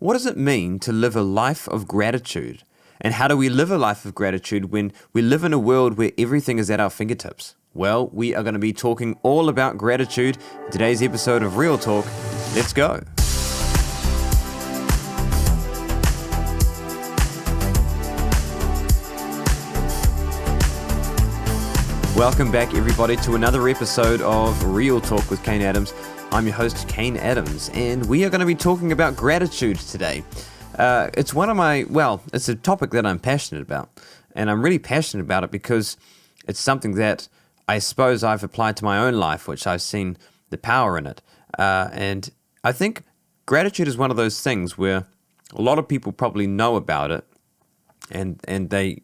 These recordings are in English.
what does it mean to live a life of gratitude? And how do we live a life of gratitude when we live in a world where everything is at our fingertips? Well, we are going to be talking all about gratitude in today's episode of Real Talk. Let's go. Welcome back, everybody, to another episode of Real Talk with Kane Adams. I'm your host, Kane Adams, and we are going to be talking about gratitude today. It's it's a topic that I'm passionate about, and I'm really passionate about it because it's something that I suppose I've applied to my own life, which I've seen the power in it. And I think gratitude is one of those things where a lot of people probably know about it, and they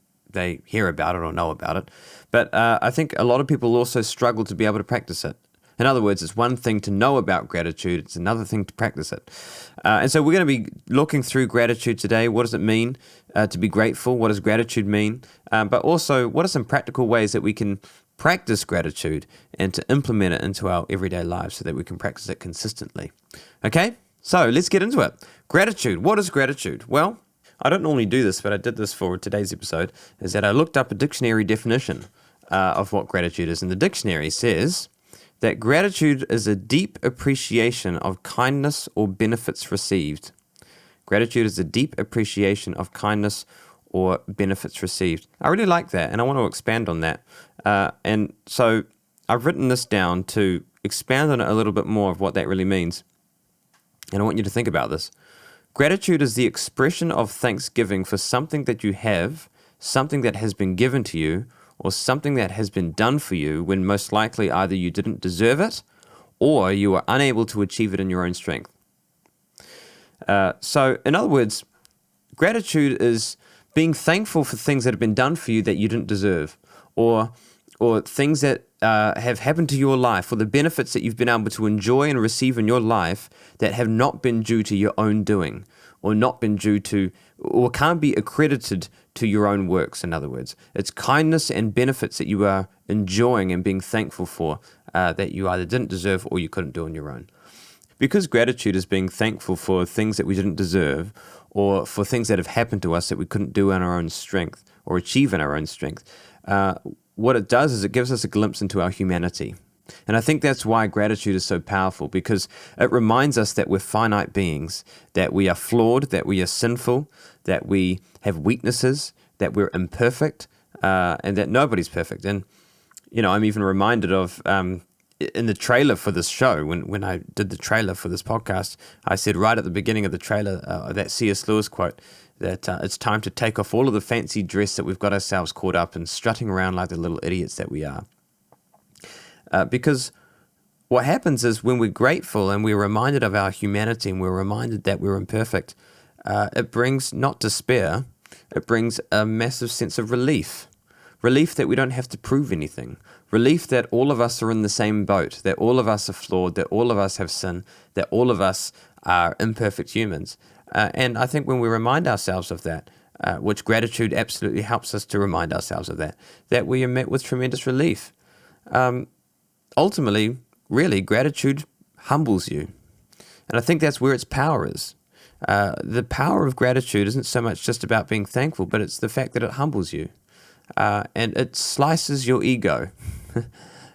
hear about it or know about it. But I think a lot of people also struggle to be able to practice it. In other words, it's one thing to know about gratitude, it's another thing to practice it. And so we're going to be looking through gratitude today. What does it mean to be grateful? What does gratitude mean? But also, what are some practical ways that we can practice gratitude and to implement it into our everyday lives so that we can practice it consistently? Okay, so let's get into it. Gratitude. What is gratitude? Well, I don't normally do this, but I did this for today's episode, is that I looked up a dictionary definition of what gratitude is. And the dictionary says that gratitude is a deep appreciation of kindness or benefits received. Gratitude is a deep appreciation of kindness or benefits received. I really like that, and I want to expand on that. And so I've written this down to expand on it a little bit more of what that really means. And I want you to think about this. Gratitude is the expression of thanksgiving for something that you have, something that has been given to you, or something that has been done for you when most likely either you didn't deserve it or you were unable to achieve it in your own strength. So, in other words, gratitude is being thankful for things that have been done for you that you didn't deserve, or things that have happened to your life, or the benefits that you've been able to enjoy and receive in your life that have not been due to your own doing, or not been due to, or can't be accredited to your own works, in other words. It's kindness and benefits that you are enjoying and being thankful for that you either didn't deserve or you couldn't do on your own. Because gratitude is being thankful for things that we didn't deserve, or for things that have happened to us that we couldn't do in our own strength or achieve in our own strength, what it does is it gives us a glimpse into our humanity. And I think that's why gratitude is so powerful, because it reminds us that we're finite beings, that we are flawed, that we are sinful, that we have weaknesses, that we're imperfect, and that nobody's perfect. And, you know, I'm even reminded of, in the trailer for this show, when I did the trailer for this podcast, I said right at the beginning of the trailer, that C.S. Lewis quote, that it's time to take off all of the fancy dress that we've got ourselves caught up in, strutting around like the little idiots that we are. Because what happens is when we're grateful and we're reminded of our humanity and we're reminded that we're imperfect, it brings not despair, it brings a massive sense of relief. Relief that we don't have to prove anything. Relief that all of us are in the same boat, that all of us are flawed, that all of us have sin, that all of us are imperfect humans. And I think when we remind ourselves of that, which gratitude absolutely helps us to remind ourselves of that we are met with tremendous relief. Ultimately, really, gratitude humbles you. And I think that's where its power is. The power of gratitude isn't so much just about being thankful, but it's the fact that it humbles you. And it slices your ego.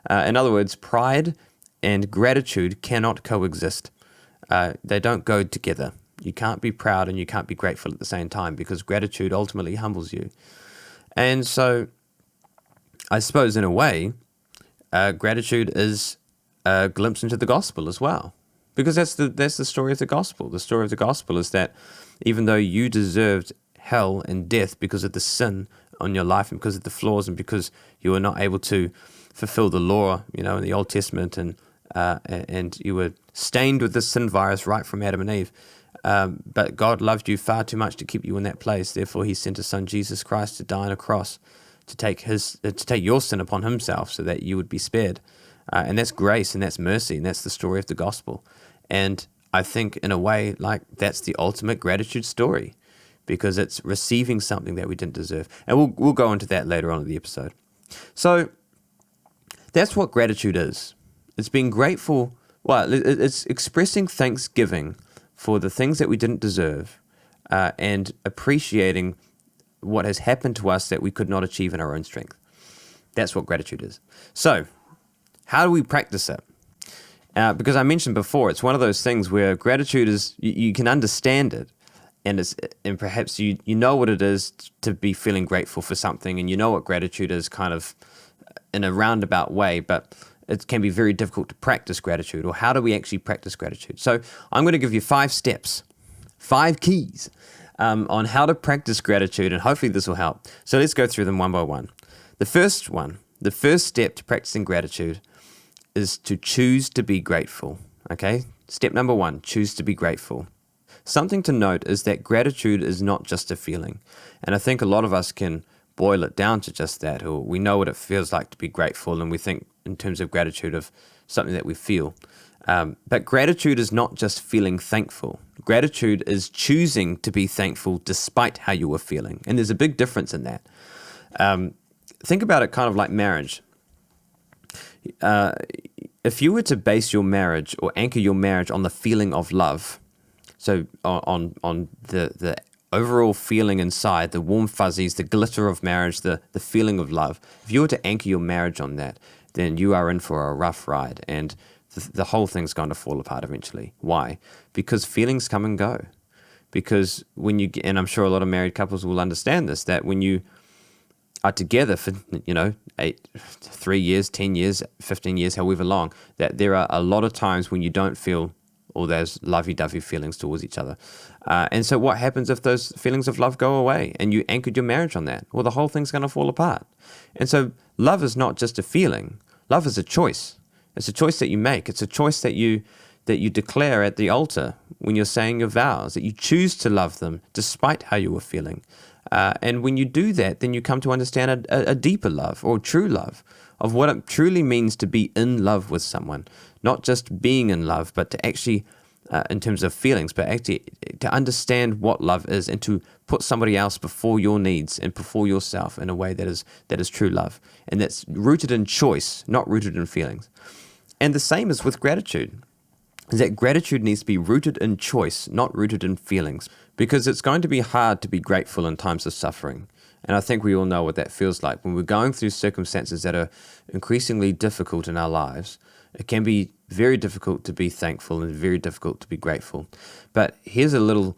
In other words, pride and gratitude cannot coexist. They don't go together. You can't be proud and you can't be grateful at the same time, because gratitude ultimately humbles you. And so, I suppose in a way, gratitude is a glimpse into the gospel as well, because that's the story of the gospel. The story of the gospel is that even though you deserved hell and death because of the sin on your life and because of the flaws and because you were not able to fulfill the law, you know, in the Old Testament, and you were stained with the sin virus right from Adam and Eve, but God loved you far too much to keep you in that place. Therefore, He sent His Son Jesus Christ to die on a cross, to take your sin upon Himself so that you would be spared. And that's grace and that's mercy, and that's the story of the gospel. And I think in a way, like, that's the ultimate gratitude story, because it's receiving something that we didn't deserve. And we'll go into that later on in the episode. So that's what gratitude is. It's being grateful. Well, it's expressing thanksgiving for the things that we didn't deserve, and appreciating what has happened to us that we could not achieve in our own strength. That's what gratitude is. So, how do we practice it? Because I mentioned before, it's one of those things where gratitude is, you can understand it, and perhaps you know what it is to be feeling grateful for something, and you know what gratitude is kind of in a roundabout way, but it can be very difficult to practice gratitude. Or how do we actually practice gratitude? So I'm going to give you 5 steps, 5 keys on how to practice gratitude, and hopefully this will help. So let's go through them one by one. The first step to practicing gratitude is to choose to be grateful, okay? Step number 1, choose to be grateful. Something to note is that gratitude is not just a feeling. And I think a lot of us can boil it down to just that, or we know what it feels like to be grateful, and we think in terms of gratitude of something that we feel. But gratitude is not just feeling thankful. Gratitude is choosing to be thankful despite how you were feeling. And there's a big difference in that. Think about it kind of like marriage. If you were to base your marriage or anchor your marriage on the feeling of love, so on the overall feeling inside, the warm fuzzies, the glitter of marriage, the feeling of love, if you were to anchor your marriage on that, then you are in for a rough ride, and the whole thing's going to fall apart eventually. Why? Because feelings come and go. Because when you get, and I'm sure a lot of married couples will understand this, that when you are together for 3 years, 10 years, 15 years, however long, that there are a lot of times when you don't feel all those lovey-dovey feelings towards each other. And so what happens if those feelings of love go away and you anchored your marriage on that? Well, the whole thing's going to fall apart. And so love is not just a feeling. Love is a choice. It's a choice that you make. It's a choice that you declare at the altar when you're saying your vows, that you choose to love them despite how you were feeling. And when you do that, then you come to understand a deeper love, or true love, of what it truly means to be in love with someone. Not just being in love, but to actually, in terms of feelings, but actually to understand what love is, and to put somebody else before your needs and before yourself in a way that is true love. And that's rooted in choice, not rooted in feelings. And the same is with gratitude, is that gratitude needs to be rooted in choice, not rooted in feelings, because it's going to be hard to be grateful in times of suffering. And I think we all know what that feels like. When we're going through circumstances that are increasingly difficult in our lives, it can be very difficult to be thankful and very difficult to be grateful. But here's a little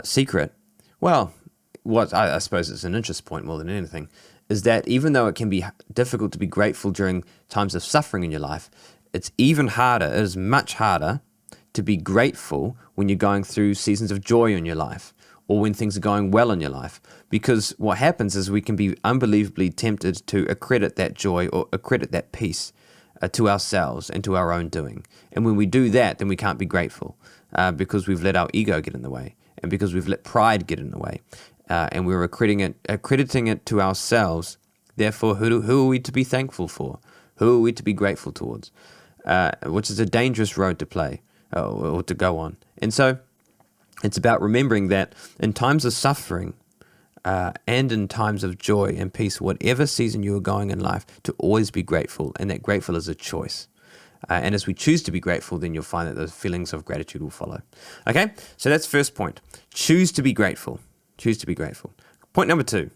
secret. Well, what I suppose it's an interest point more than anything, is that even though it can be difficult to be grateful during times of suffering in your life, it's even harder, it is much harder to be grateful when you're going through seasons of joy in your life, or when things are going well in your life. Because what happens is we can be unbelievably tempted to accredit that joy or accredit that peace to ourselves and to our own doing. And when we do that, then we can't be grateful because we've let our ego get in the way, and because we've let pride get in the way, and we're accrediting it to ourselves. Therefore, who are we to be thankful for? Who are we to be grateful towards? Which is a dangerous road to play or to go on. And so it's about remembering that in times of suffering and in times of joy and peace, whatever season you are going in life, to always be grateful, and that grateful is a choice. And as we choose to be grateful, then you'll find that those feelings of gratitude will follow. Okay, so that's first point. Choose to be grateful. Choose to be grateful. Point number 2,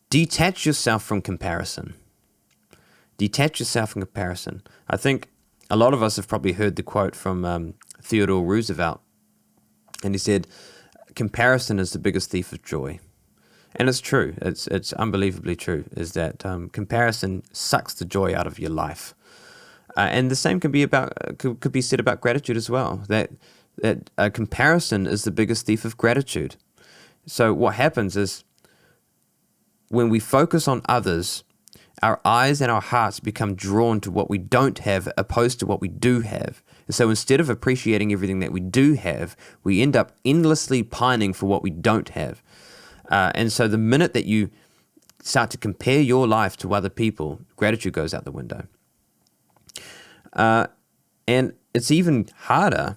detach yourself from comparison. Detach yourself from comparison. I think a lot of us have probably heard the quote from Theodore Roosevelt, and he said, "Comparison is the biggest thief of joy." And it's true. It's unbelievably true, is that comparison sucks the joy out of your life. And the same could be said about gratitude as well, that comparison is the biggest thief of gratitude. So what happens is when we focus on others, our eyes and our hearts become drawn to what we don't have opposed to what we do have. And so instead of appreciating everything that we do have, we end up endlessly pining for what we don't have. And so the minute that you start to compare your life to other people, gratitude goes out the window. And it's even harder,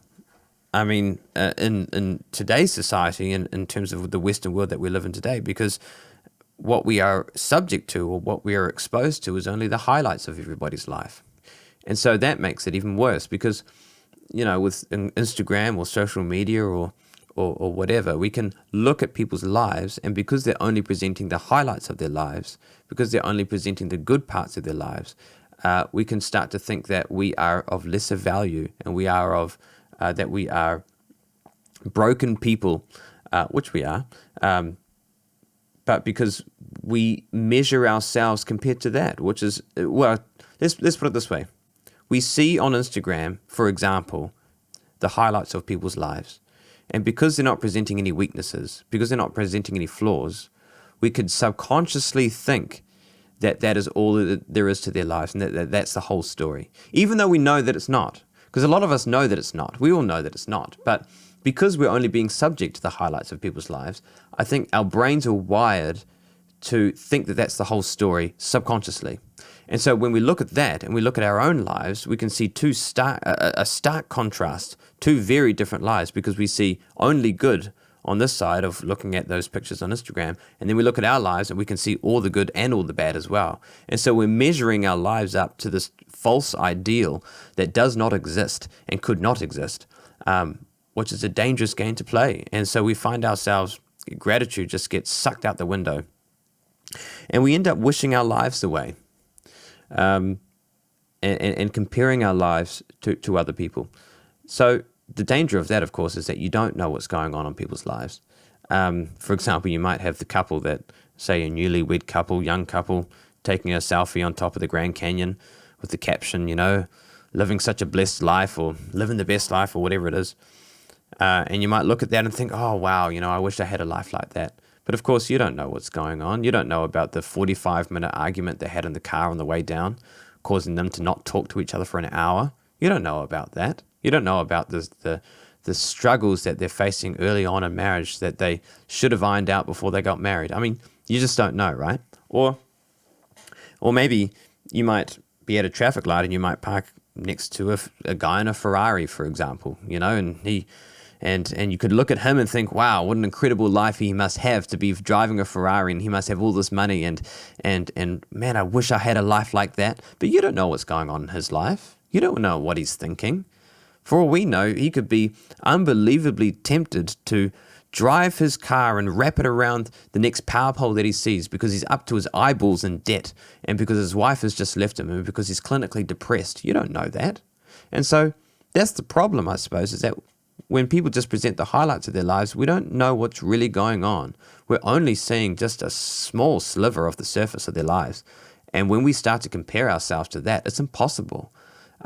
I mean, in today's society, in terms of the Western world that we live in today, because what we are subject to, or what we are exposed to, is only the highlights of everybody's life. And so that makes it even worse, because with Instagram or social media or whatever, we can look at people's lives, and because they're only presenting the highlights of their lives, because they're only presenting the good parts of their lives, we can start to think that we are of lesser value, and that we are broken people, which we are, but because we measure ourselves compared to that, which is, well, let's put it this way. We see on Instagram, for example, the highlights of people's lives. And because they're not presenting any weaknesses, because they're not presenting any flaws, we could subconsciously think that that is all that there is to their lives, and that's the whole story. Even though we know that it's not. Because a lot of us know that it's not. We all know that it's not. But because we're only being subject to the highlights of people's lives, I think our brains are wired to think that that's the whole story subconsciously. And so when we look at that and we look at our own lives, we can see a stark contrast, two very different lives, because we see only good on this side of looking at those pictures on Instagram, and then we look at our lives and we can see all the good and all the bad as well. And so we're measuring our lives up to this false ideal that does not exist and could not exist, which is a dangerous game to play. And so we find ourselves, gratitude just gets sucked out the window, and we end up wishing our lives away. And comparing our lives to other people. So the danger of that, of course, is that you don't know what's going on in people's lives. For example, you might have the couple that, say, a newlywed couple, young couple, taking a selfie on top of the Grand Canyon with the caption, living such a blessed life, or living the best life, or whatever it is. And you might look at that and think, oh, wow, I wish I had a life like that. But of course, you don't know what's going on. You don't know about the 45-minute argument they had in the car on the way down, causing them to not talk to each other for an hour. You don't know about that. You don't know about the struggles that they're facing early on in marriage that they should have ironed out before they got married. I mean, you just don't know, right? Or maybe you might be at a traffic light and you might park next to a guy in a Ferrari, for example, and he... And you could look at him and think, wow, what an incredible life he must have to be driving a Ferrari, and he must have all this money, and man, I wish I had a life like that. But you don't know what's going on in his life. You don't know what he's thinking. For all we know, he could be unbelievably tempted to drive his car and wrap it around the next power pole that he sees, because he's up to his eyeballs in debt, and because his wife has just left him, and because he's clinically depressed. You don't know that. And so that's the problem, I suppose, is that when people just present the highlights of their lives, we don't know what's really going on. We're only seeing just a small sliver of the surface of their lives. And when we start to compare ourselves to that, it's impossible.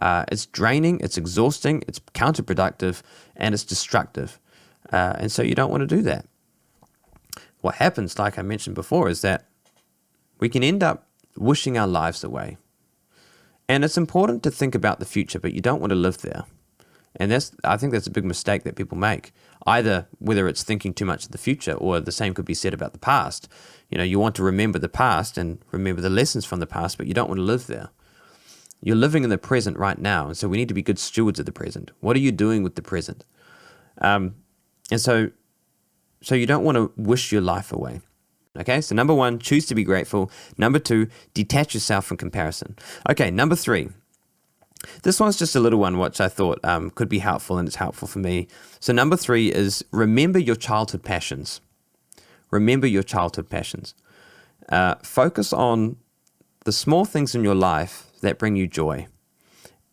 It's draining, it's exhausting, it's counterproductive, and it's destructive. And so you don't want to do that. What happens, like I mentioned before, is that we can end up wishing our lives away. And it's important to think about the future, but you don't want to live there. And I think that's a big mistake that people make. Either whether it's thinking too much of the future, or the same could be said about the past. You want to remember the past and remember the lessons from the past, but you don't want to live there. You're living in the present right now, and so we need to be good stewards of the present. What are you doing with the present? And so you don't want to wish your life away. Okay, so number 1, choose to be grateful. Number 2, detach yourself from comparison. Okay, number 3. This one's just a little one which I thought could be helpful, and it's helpful for me. So number 3 is remember your childhood passions. Remember your childhood passions. Focus on the small things in your life that bring you joy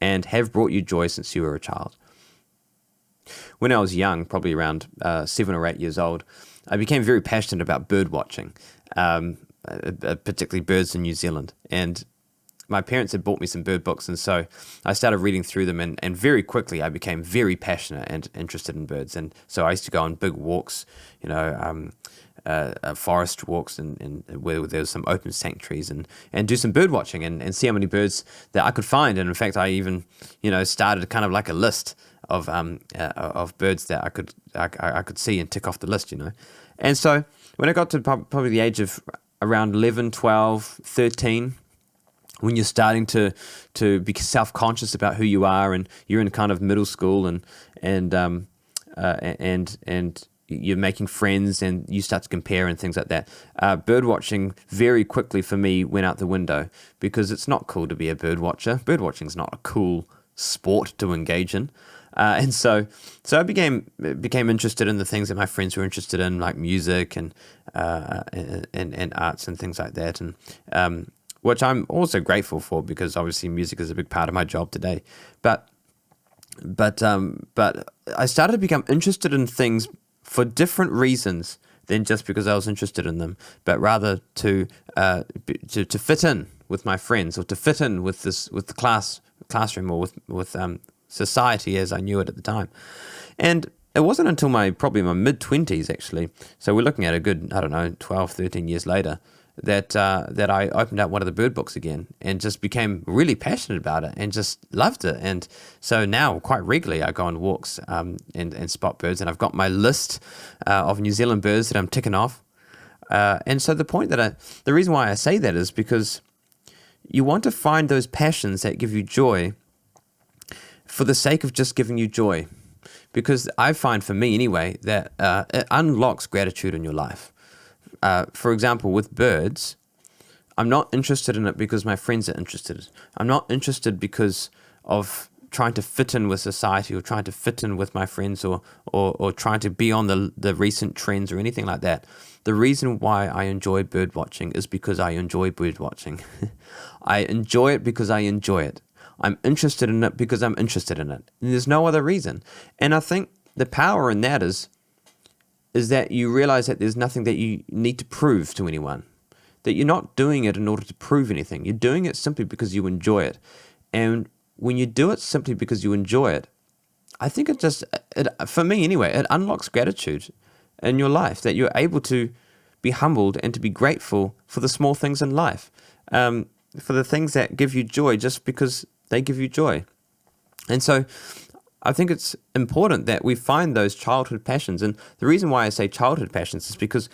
and have brought you joy since you were a child. When I was young, probably around 7 or 8 years old, I became very passionate about bird watching, particularly birds in New Zealand. And my parents had bought me some bird books, and so I started reading through them, and very quickly I became very passionate and interested in birds. And so I used to go on big walks, forest walks, and where there was some open sanctuaries, and do some bird watching, and see how many birds that I could find. And in fact, I even started kind of like a list of birds that I could see and tick off the list. And so when I got to probably the age of around 11, 12, 13. When you're starting to be self-conscious about who you are, and you're in kind of middle school, and you're making friends, and you start to compare and things like that. Bird watching very quickly for me went out the window, because it's not cool to be a bird watcher. Bird watching is not a cool sport to engage in. And so I became interested in the things that my friends were interested in, like music and arts and things like that, and which I'm also grateful for, because obviously music is a big part of my job today. But I started to become interested in things for different reasons than just because I was interested in them, but rather to fit in with my friends, or to fit in with the classroom, or with society as I knew it at the time. And it wasn't until probably my mid-20s, actually, so we're looking at a good, 12, 13 years later, that I opened up one of the bird books again and just became really passionate about it and just loved it. And so now quite regularly I go on walks and spot birds, and I've got my list of New Zealand birds that I'm ticking off. And so the reason why I say that is because you want to find those passions that give you joy for the sake of just giving you joy. Because I find, for me anyway, that it unlocks gratitude in your life. For example, with birds, I'm not interested in it because my friends are interested. I'm not interested because of trying to fit in with society, or trying to fit in with my friends, or trying to be on the recent trends or anything like that. The reason why I enjoy bird watching is because I enjoy bird watching. I enjoy it because I enjoy it. I'm interested in it because I'm interested in it. And there's no other reason. And I think the power in that is that you realize that there's nothing that you need to prove to anyone. That you're not doing it in order to prove anything. You're doing it simply because you enjoy it. And when you do it simply because you enjoy it, I think for me anyway, it unlocks gratitude in your life. That you're able to be humbled and to be grateful for the small things in life. For the things that give you joy just because they give you joy. And so I think it's important that we find those childhood passions. And the reason why I say childhood passions is because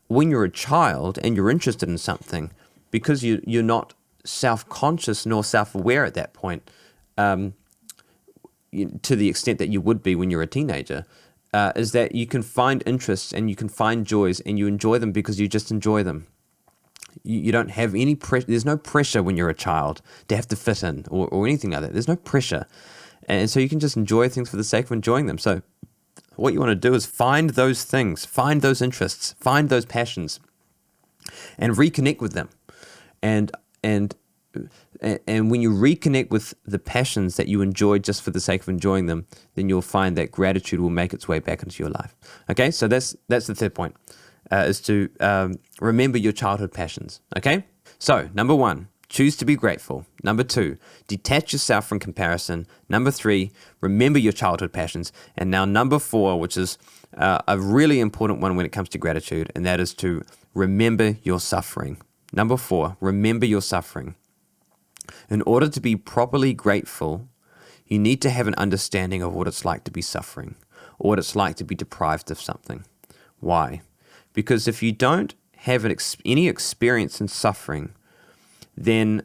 when you're a child and you're interested in something, because you're not self-conscious nor self-aware at that point, to the extent that you would be when you're a teenager, is that you can find interests and you can find joys and you enjoy them because you just enjoy them. You don't have any pressure. There's no pressure when you're a child to have to fit in or anything like that. There's no pressure. And so you can just enjoy things for the sake of enjoying them. So what you want to do is find those things, find those interests, find those passions, and reconnect with them. And when you reconnect with the passions that you enjoy just for the sake of enjoying them, then you'll find that gratitude will make its way back into your life. Okay, so that's the third point, is to remember your childhood passions. Okay, so number 1, choose to be grateful. Number 2, detach yourself from comparison. Number 3, remember your childhood passions. And now number 4, which is a really important one when it comes to gratitude, and that is to remember your suffering. Number 4, remember your suffering. In order to be properly grateful, you need to have an understanding of what it's like to be suffering, or what it's like to be deprived of something. Why? Because if you don't have any experience in suffering, then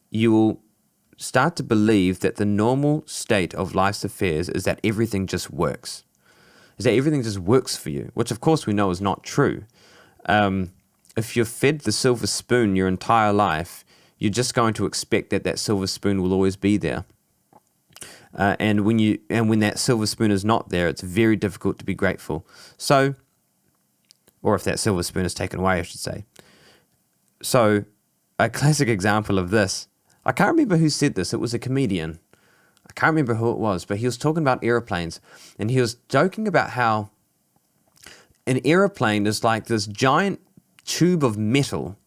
you will start to believe that the normal state of life's affairs is that everything just works. Is that everything just works for you, which of course we know is not true. If you're fed the silver spoon your entire life, you're just going to expect that silver spoon will always be there. And when that silver spoon is not there, it's very difficult to be grateful. So, or if that silver spoon is taken away, I should say. So, a classic example of this, I can't remember who said this. It was a comedian. I can't remember who it was, but he was talking about airplanes, and he was joking about how an airplane is like this giant tube of metal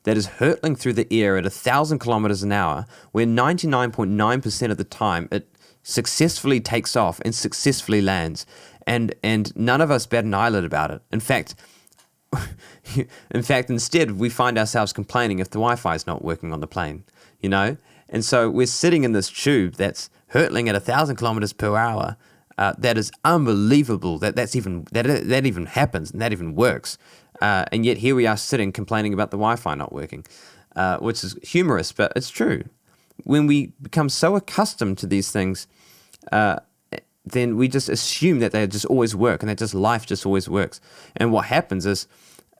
that is hurtling through the air at 1,000 kilometers an hour, where 99.9% of the time it successfully takes off and successfully lands, and none of us bat an eyelid about it. In fact, instead, we find ourselves complaining if the Wi-Fi is not working on the plane, you know? And so we're sitting in this tube that's hurtling at 1,000 kilometers per hour. That is unbelievable that even happens and that even works. And yet here we are sitting complaining about the Wi-Fi not working, which is humorous, but it's true. When we become so accustomed to these things, then we just assume that they just always work and that just life just always works. And what happens is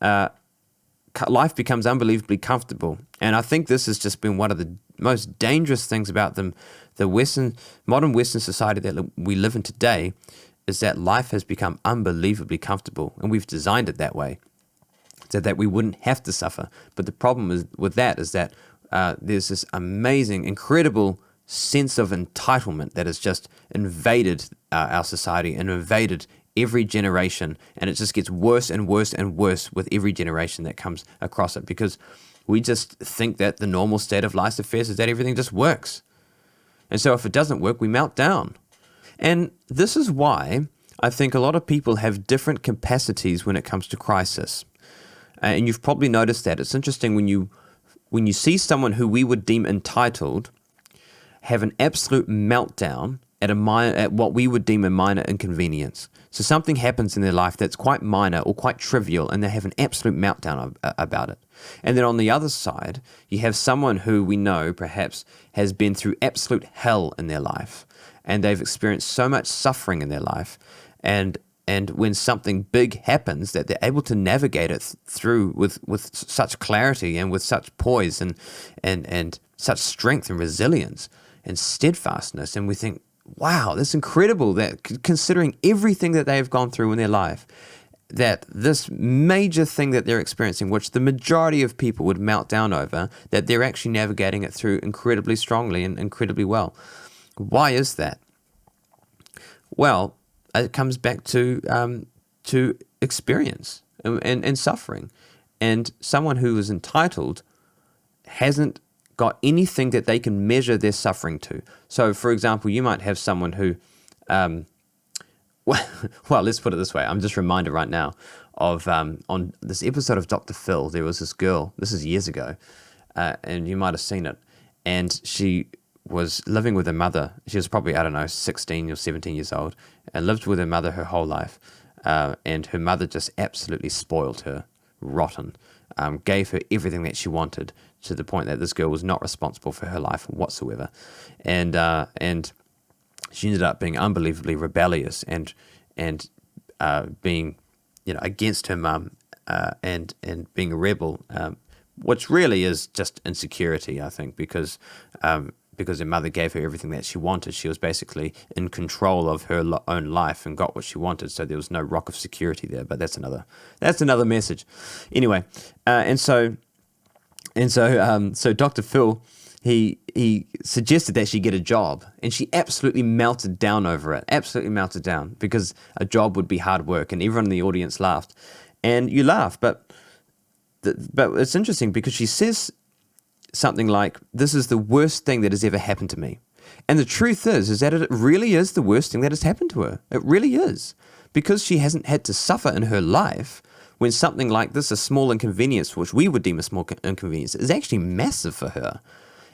life becomes unbelievably comfortable. And I think this has just been one of most dangerous things about them, the modern Western society that we live in today, is that life has become unbelievably comfortable, and we've designed it that way, so that we wouldn't have to suffer. But the problem with that is that there's this amazing, incredible sense of entitlement that has just invaded our society and invaded every generation, and it just gets worse and worse and worse with every generation that comes across it, because we just think that the normal state of life's affairs is that everything just works. And so if it doesn't work, we melt down. And this is why I think a lot of people have different capacities when it comes to crisis. And you've probably noticed that. It's interesting when you see someone who we would deem entitled have an absolute meltdown at what we would deem a minor inconvenience. So something happens in their life that's quite minor or quite trivial, and they have an absolute meltdown about it. And then on the other side, you have someone who we know perhaps has been through absolute hell in their life, and they've experienced so much suffering in their life, and when something big happens, that they're able to navigate it through with such clarity and with such poise and such strength and resilience and steadfastness. And we think, wow, that's incredible, that considering everything that they've gone through in their life, that this major thing that they're experiencing, which the majority of people would melt down over, that they're actually navigating it through incredibly strongly and incredibly well. Why is that? Well, it comes back to experience and suffering. And someone who is entitled hasn't got anything that they can measure their suffering to. So, for example, you might have someone who, well, let's put it this way. I'm just reminded right now of on this episode of Dr. Phil, there was this girl, this is years ago, and you might have seen it, and she was living with her mother. She was probably, 16 or 17 years old, and lived with her mother her whole life, and her mother just absolutely spoiled her rotten, gave her everything that she wanted, to the point that this girl was not responsible for her life whatsoever. And she ended up being unbelievably rebellious and being, against her mum, and being a rebel, which really is just insecurity, I think, because her mother gave her everything that she wanted. She was basically in control of her own life and got what she wanted, so there was no rock of security there. But that's another message. Anyway, so Dr. Phil, he suggested that she get a job, and she absolutely melted down over it. Absolutely melted down, because a job would be hard work, and everyone in the audience laughed. And you laugh, but it's interesting, because she says something like, "This is the worst thing that has ever happened to me." And the truth is that it really is the worst thing that has happened to her. It really is, because she hasn't had to suffer in her life. When something like this, a small inconvenience, which we would deem a small inconvenience, is actually massive for her.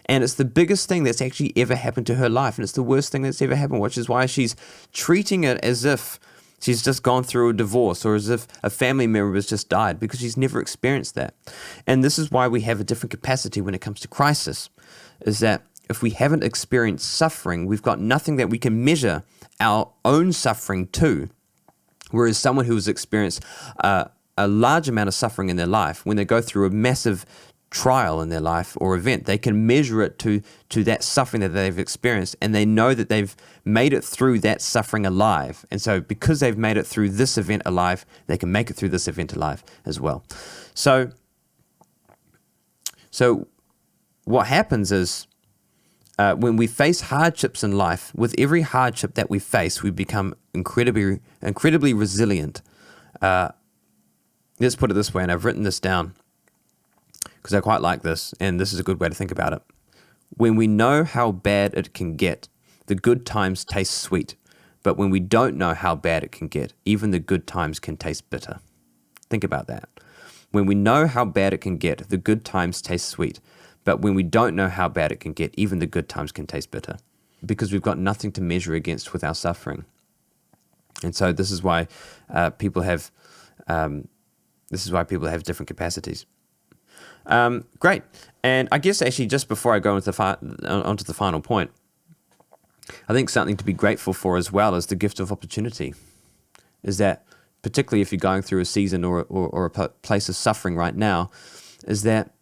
And it's the biggest thing that's actually ever happened to her life, and it's the worst thing that's ever happened, which is why she's treating it as if she's just gone through a divorce, or as if a family member has just died, because she's never experienced that. And this is why we have a different capacity when it comes to crisis, is that if we haven't experienced suffering, we've got nothing that we can measure our own suffering to. Whereas someone who has experienced a large amount of suffering in their life, when they go through a massive trial in their life or event, they can measure it to that suffering that they've experienced, and they know that they've made it through that suffering alive. And so because they've made it through this event alive, they can make it through this event alive as well. So what happens is, when we face hardships in life, with every hardship that we face, we become incredibly resilient. Let's put it this way, and I've written this down because I quite like this, and this is a good way to think about it. When we know how bad it can get, the good times taste sweet. But when we don't know how bad it can get, even the good times can taste bitter. Think about that. When we know how bad it can get, the good times taste sweet. But when we don't know how bad it can get, even the good times can taste bitter. Because we've got nothing to measure against with our suffering. And so this is why people have different capacities. Great. And I guess actually just before I go onto the final point, I think something to be grateful for as well is the gift of opportunity. Is that, particularly if you're going through a season or a place of suffering right now, is that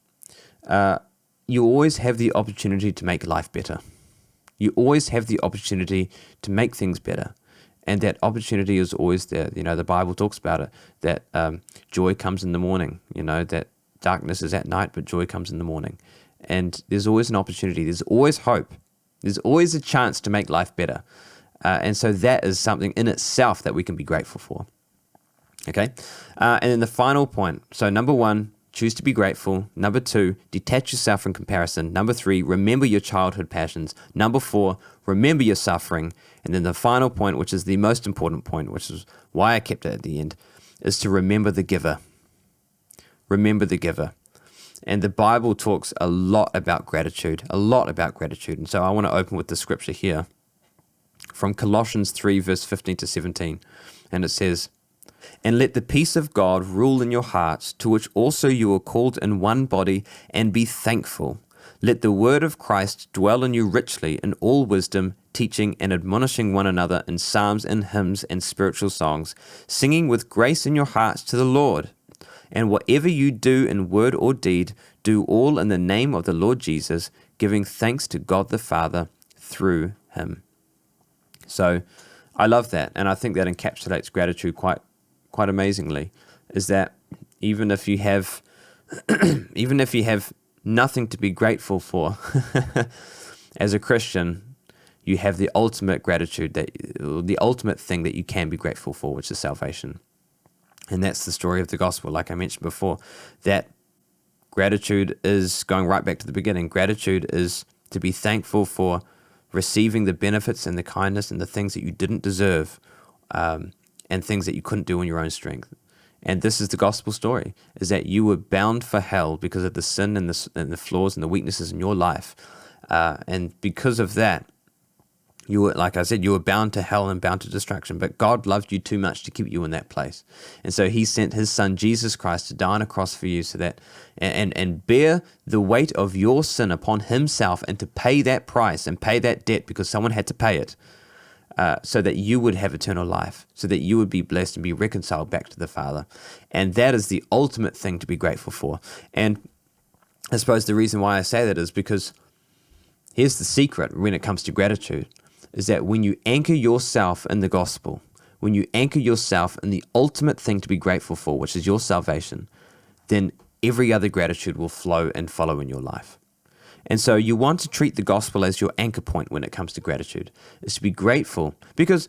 you always have the opportunity to make life better. You always have the opportunity to make things better. And that opportunity is always there. The Bible talks about it, that joy comes in the morning, that darkness is at night, but joy comes in the morning. And there's always an opportunity. There's always hope. There's always a chance to make life better. And so that is something in itself that we can be grateful for. Okay? And then the final point. So number 1, choose to be grateful. Number 2, detach yourself from comparison. Number 3, remember your childhood passions. Number 4, remember your suffering. And then the final point, which is the most important point, which is why I kept it at the end, is to remember the giver. Remember the giver. And the Bible talks a lot about gratitude. And so I want to open with the scripture here from Colossians 3, verse 15 to 17. And it says, "And let the peace of God rule in your hearts, to which also you are called in one body, and be thankful. Let the word of Christ dwell in you richly in all wisdom, teaching and admonishing one another in psalms and hymns and spiritual songs, singing with grace in your hearts to the Lord. And whatever you do in word or deed, do all in the name of the Lord Jesus, giving thanks to God the Father through him." So I love that, and I think that encapsulates gratitude quite amazingly, is that even if you have nothing to be grateful for as a Christian, you have the ultimate gratitude, the ultimate thing that you can be grateful for, which is salvation. And that's the story of the gospel, like I mentioned before, that gratitude is going right back to the beginning. Gratitude is to be thankful for receiving the benefits and the kindness and the things that you didn't deserve, and things that you couldn't do in your own strength. And this is the gospel story, is that you were bound for hell because of the sin and the flaws and the weaknesses in your life. And because of that, you were, like I said, you were bound to hell and bound to destruction, but God loved you too much to keep you in that place. And so he sent his son, Jesus Christ, to die on a cross for you so that, and bear the weight of your sin upon himself and to pay that price and pay that debt because someone had to pay it, so that you would have eternal life, so that you would be blessed and be reconciled back to the Father. And that is the ultimate thing to be grateful for. And I suppose the reason why I say that is because here's the secret when it comes to gratitude, is that when you anchor yourself in the gospel, when you anchor yourself in the ultimate thing to be grateful for, which is your salvation, then every other gratitude will flow and follow in your life. And so you want to treat the gospel as your anchor point when it comes to gratitude, is to be grateful, because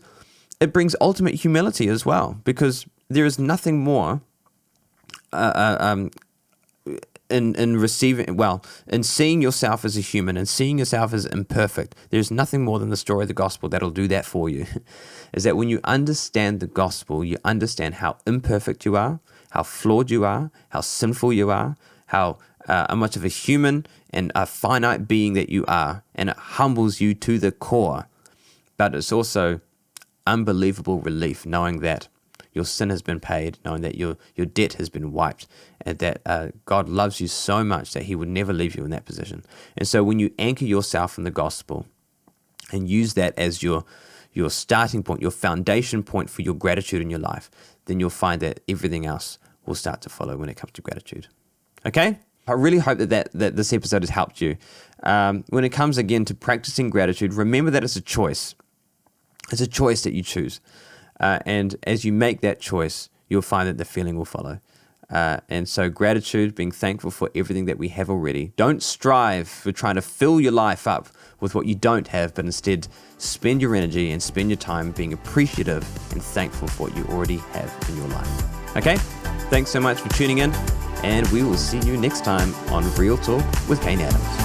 it brings ultimate humility as well, because there is nothing more in seeing yourself as a human and seeing yourself as imperfect. There's nothing more than the story of the gospel that'll do that for you. Is that when you understand the gospel, you understand how imperfect you are, how flawed you are, how sinful you are, how much of a human and a finite being that you are, and it humbles you to the core. But it's also unbelievable relief knowing that your sin has been paid, knowing that your debt has been wiped, and that God loves you so much that he would never leave you in that position. And so when you anchor yourself in the gospel and use that as your starting point, your foundation point for your gratitude in your life, then you'll find that everything else will start to follow when it comes to gratitude. Okay? I really hope that this episode has helped you. When it comes again to practicing gratitude, remember that it's a choice. It's a choice that you choose. And as you make that choice, you'll find that the feeling will follow. And so gratitude, being thankful for everything that we have already. Don't strive for trying to fill your life up with what you don't have, but instead spend your energy and spend your time being appreciative and thankful for what you already have in your life. Okay? Thanks so much for tuning in, and we will see you next time on Real Talk with Kane Adams.